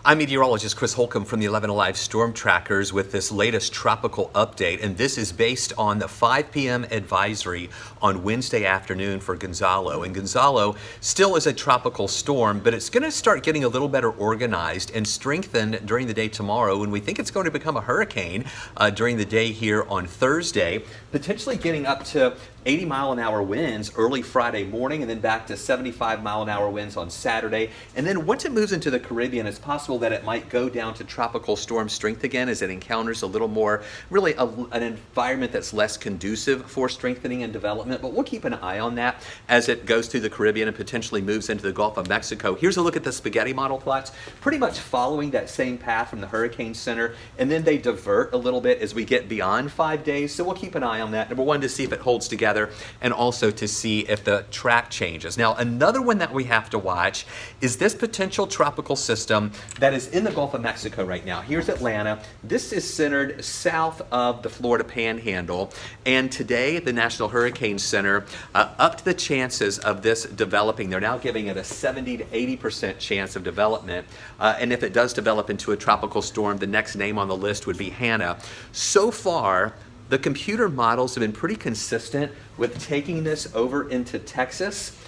I'm meteorologist Chris Holcomb from the 11 Alive Storm Trackers with this latest tropical update, and this is based on the 5 p.m. advisory on Wednesday afternoon for Gonzalo. And Gonzalo still is a tropical storm, but it's going to start getting a little better organized and strengthen during the day tomorrow, and we think it's going to become a hurricane during the day here on Thursday, potentially getting up to 80-mile-an-hour winds early Friday morning, and then back to 75-mile-an-hour winds on Saturday. And then once it moves into the Caribbean, it's possible that it might go down to tropical storm strength again as it encounters a little more, really an environment that's less conducive for strengthening and development. But we'll keep an eye on that as it goes through the Caribbean and potentially moves into the Gulf of Mexico. Here's a look at the spaghetti model plots, pretty much following that same path from the Hurricane Center, and then they divert a little bit as we get beyond 5 days. So we'll keep an eye on that. Number one, to see if it holds together, and also to see if the track changes. Now, another one that we have to watch is this potential tropical system that is in the Gulf of Mexico right now. Here's Atlanta. This is centered south of the Florida Panhandle, and today the National Hurricane Center upped the chances of this developing. They're now giving it a 70 to 80% chance of development, and if it does develop into a tropical storm, the next name on the list would be Hannah. So far, the computer models have been pretty consistent with taking this over into Texas,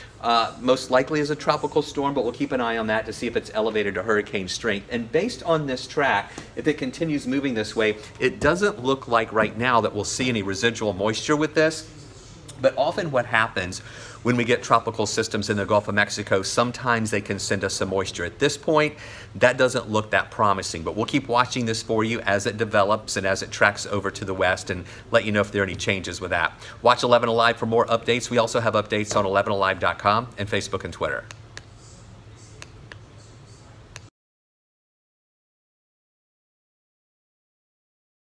most likely as a tropical storm, but we'll keep an eye on that to see if it's elevated to hurricane strength. And based on this track, if it continues moving this way, it doesn't look like right now that we'll see any residual moisture with this. But often what happens when we get tropical systems in the Gulf of Mexico, sometimes they can send us some moisture. At this point, that doesn't look that promising, but we'll keep watching this for you as it develops and as it tracks over to the west and let you know if there are any changes with that. Watch 11 Alive for more updates. We also have updates on 11alive.com and Facebook and Twitter.